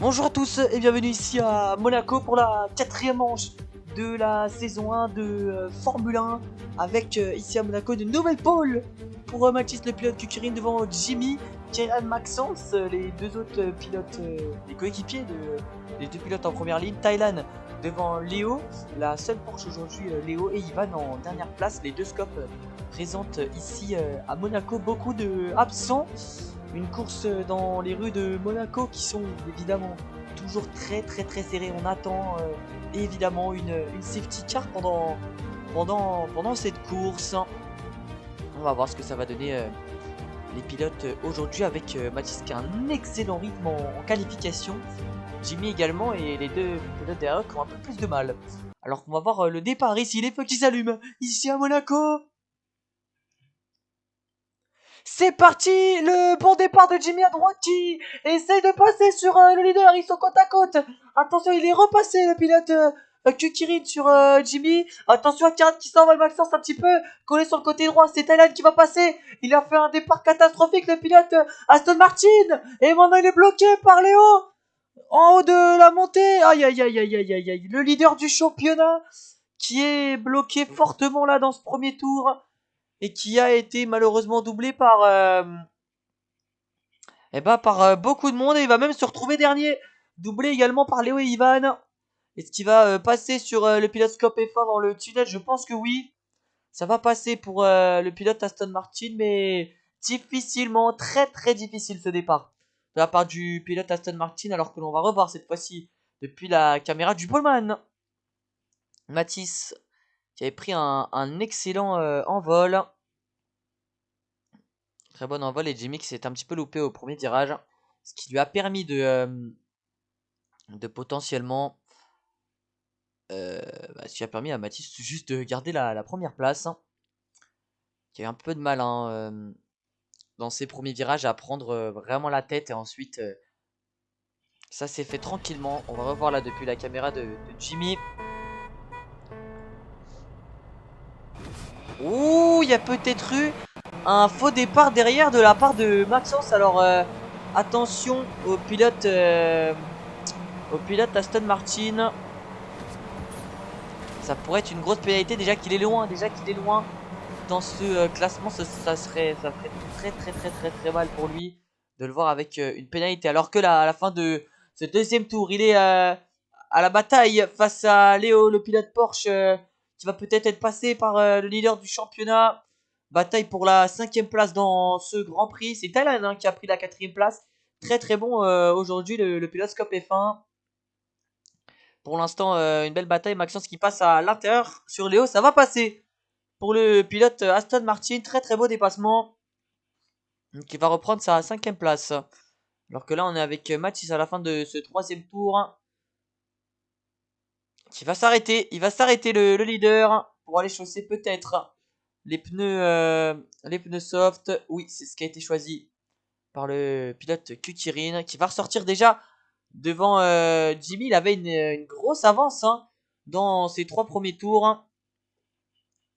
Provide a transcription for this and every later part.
Bonjour à tous et bienvenue ici à Monaco pour la quatrième manche de la saison 1 de Formule 1 avec ici à Monaco de nouvelle pole pour Mathis le pilote Kukirin devant Jimmy, Kieran Maxence, les deux autres pilotes, les coéquipiers des deux pilotes en première ligne, Thailand devant Léo, la seule Porsche aujourd'hui, Léo et Ivan en dernière place, les deux scopes présentent ici à Monaco beaucoup de absents. Une course dans les rues de Monaco qui sont évidemment toujours très serrées. On attend évidemment une safety car pendant cette course. On va voir ce que ça va donner les pilotes aujourd'hui avec Mathis qui a un excellent rythme en qualification. Jimmy également et les deux pilotes derrière qui ont un peu plus de mal. Alors qu'on va voir le départ ici, les feux qui s'allument ici à Monaco. C'est parti, le bon départ de Jimmy à droite qui essaye de passer sur le leader, ils sont côte à côte. Attention, il est repassé le pilote Kukirin sur Jimmy. Attention à Kieran qui s'envole, Maxence un petit peu collé sur le côté droit, c'est Thailand qui va passer. Il a fait un départ catastrophique le pilote Aston Martin. Et maintenant il est bloqué par Léo en haut de la montée. Aïe aïe aïe aïe aïe aïe aïe. Le leader du championnat qui est bloqué fortement là dans ce premier tour et qui a été malheureusement doublé par beaucoup de monde et il va même se retrouver dernier, doublé également par Léo et Ivan. Est-ce qu'il va passer sur le pilote Scope F1 dans le tunnel? Je pense que oui. Ça va passer pour le pilote Aston Martin, mais difficilement, très difficile ce départ de la part du pilote Aston Martin, alors que l'on va revoir cette fois-ci depuis la caméra du poleman. Mathis qui avait pris un excellent envol. Très bon envol et Jimmy qui s'est un petit peu loupé au premier virage. Ce qui lui a permis de potentiellement... ce qui a permis à Mathis juste de garder la première place. Qui a eu un peu de mal dans ses premiers virages à prendre vraiment la tête. Et ensuite, ça s'est fait tranquillement. On va revoir là depuis la caméra de Jimmy. Ouh, il y a peut-être eu un faux départ derrière de la part de Maxence. Alors attention au pilote Aston Martin. Ça pourrait être une grosse pénalité déjà qu'il est loin. Dans ce classement, ça ferait très mal pour lui de le voir avec une pénalité. Alors que là, à la fin de ce deuxième tour, il est à la bataille face à Léo, le pilote Porsche, qui va peut-être être passé par le leader du championnat. Bataille pour la 5ème place dans ce Grand Prix. C'est Thailand qui a pris la 4ème place. Très bon aujourd'hui le pilote Scope F1. Pour l'instant, une belle bataille. Maxence qui passe à l'intérieur sur Léo, ça va passer pour le pilote Aston Martin. Très beau dépassement qui va reprendre sa 5ème place. Alors que là on est avec Mathis à la fin de ce 3ème tour qui va s'arrêter. Il va s'arrêter le leader pour aller chausser peut-être les pneus soft. Oui, c'est ce qui a été choisi par le pilote Kukirin qui va ressortir déjà devant Jimmy. Il avait une grosse avance dans ses 3 premiers tours.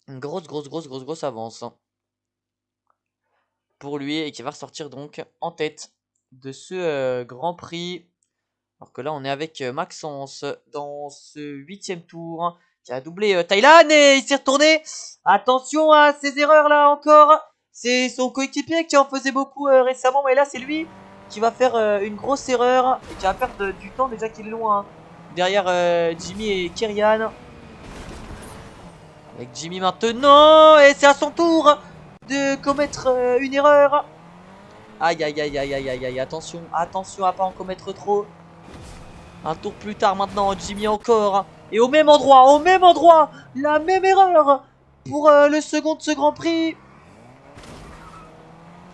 Une grosse avance pour lui et qui va ressortir donc en tête de ce Grand Prix. Alors que là on est avec Maxence dans ce 8ème tour qui a doublé Thailand et il s'est retourné. Attention à ces erreurs là encore. C'est son coéquipier qui en faisait beaucoup récemment, mais là c'est lui qui va faire une grosse erreur et qui va perdre du temps déjà qu'il est loin derrière Jimmy et Kirian. Avec Jimmy maintenant et c'est à son tour de commettre une erreur. Aïe, attention à pas en commettre trop. Un tour plus tard maintenant, Jimmy encore. Et au même endroit, la même erreur pour le second de ce Grand Prix.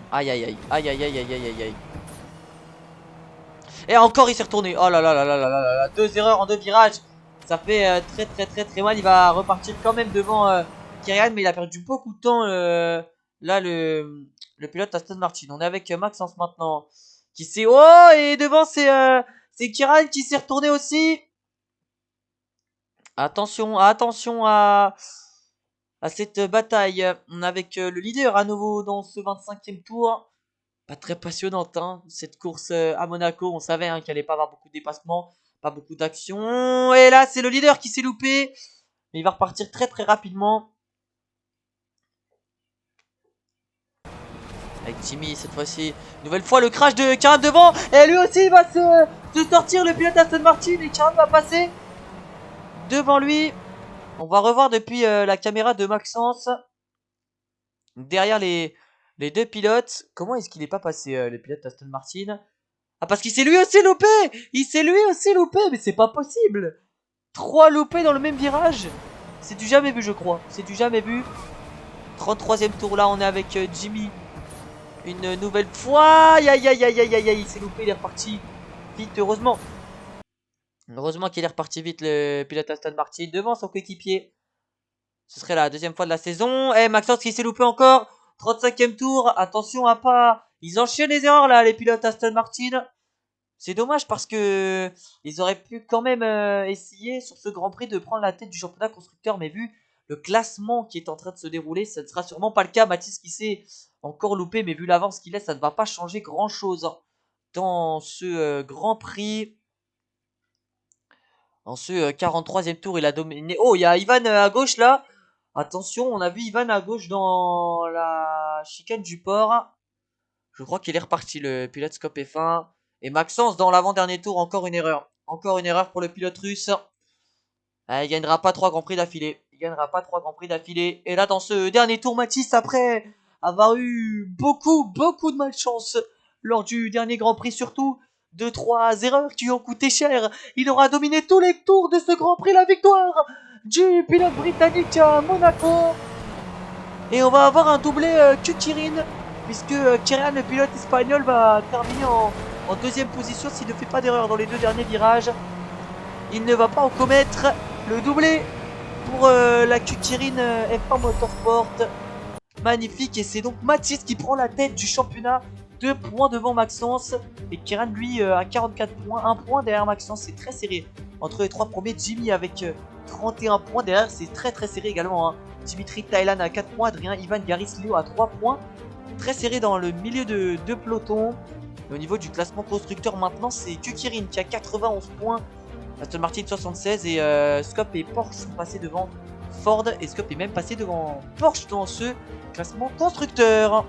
Aïe. Et encore il s'est retourné. Oh là. 2 erreurs en 2 virages. Ça fait très mal. Il va repartir quand même devant Kirian, mais il a perdu beaucoup de temps là le pilote Aston Martin. On est avec Maxence maintenant. Qui s'est... Oh, et devant c'est Kirian qui s'est retourné aussi. Attention à cette bataille. On est avec le leader à nouveau dans ce 25ème tour. Pas très passionnante, hein, cette course à Monaco. On savait hein, qu'il allait pas avoir beaucoup de dépassements, pas beaucoup d'action. Et là, c'est le leader qui s'est loupé. Mais il va repartir très très rapidement. Avec Jimmy cette fois-ci. Nouvelle fois le crash de Karan devant. Et lui aussi il va se sortir le pilote Aston Martin. Et Karan va passer devant lui. On va revoir depuis la caméra de Maxence. Derrière les deux pilotes. Comment est-ce qu'il n'est pas passé le pilote Aston Martin? Ah parce qu'il s'est lui aussi loupé. Il s'est lui aussi loupé. Mais c'est pas possible. 3 loupés dans le même virage. C'est du jamais vu je crois. C'est du jamais vu. 33ème tour là on est avec Jimmy. Une nouvelle fois. Aïe aïe aïe aïe aïe aïe aïe. Il s'est loupé. Il est reparti vite heureusement. Heureusement qu'il est reparti vite le pilote Aston Martin devant son coéquipier. Ce serait la deuxième fois de la saison. Et Maxence qui s'est loupé encore. 35ème tour. Attention à pas. Ils enchaînent les erreurs là les pilotes Aston Martin. C'est dommage parce que ils auraient pu quand même essayer sur ce Grand Prix de prendre la tête du championnat constructeur. Mais vu le classement qui est en train de se dérouler, ça ne sera sûrement pas le cas. Mathis qui s'est encore loupé. Mais vu l'avance qu'il laisse, ça ne va pas changer grand chose dans ce Grand Prix. En ce 43ème tour, il a dominé. Oh, il y a Ivan à gauche là. Attention, on a vu Ivan à gauche dans la chicane du port. Je crois qu'il est reparti le pilote Scope F1. Et Maxence dans l'avant-dernier tour, encore une erreur. Encore une erreur pour le pilote russe. Ah, il gagnera pas 3 Grands Prix d'affilée. Il gagnera pas 3 Grands Prix d'affilée. Et là, dans ce dernier tour, Mathis, après avoir eu beaucoup de malchance lors du dernier Grand Prix, surtout 2-3 erreurs qui ont coûté cher, il aura dominé tous les tours de ce Grand Prix, la victoire du pilote britannique à Monaco. Et on va avoir un doublé Kukirin, puisque Kieran, le pilote espagnol, va terminer en deuxième position s'il ne fait pas d'erreur dans les 2 derniers virages. Il ne va pas en commettre. Le doublé pour la Kukirin F1 Motorsport. Magnifique. Et c'est donc Mathis qui prend la tête du championnat. 2 points devant Maxence. Et Kieran lui a 44 points. 1 point derrière Maxence. C'est très serré entre les 3 premiers. Jimmy avec 31 points derrière. C'est très serré également. Hein. Dimitri Thailand à 4 points. Adrien Ivan Garis Léo à 3 points. Très serré dans le milieu de peloton. Et au niveau du classement constructeur maintenant, c'est Kukirin qui a 91 points. Aston Martin 76 et Scope et Porsche sont passés devant Ford et Scope est même passé devant Porsche dans ce classement constructeur.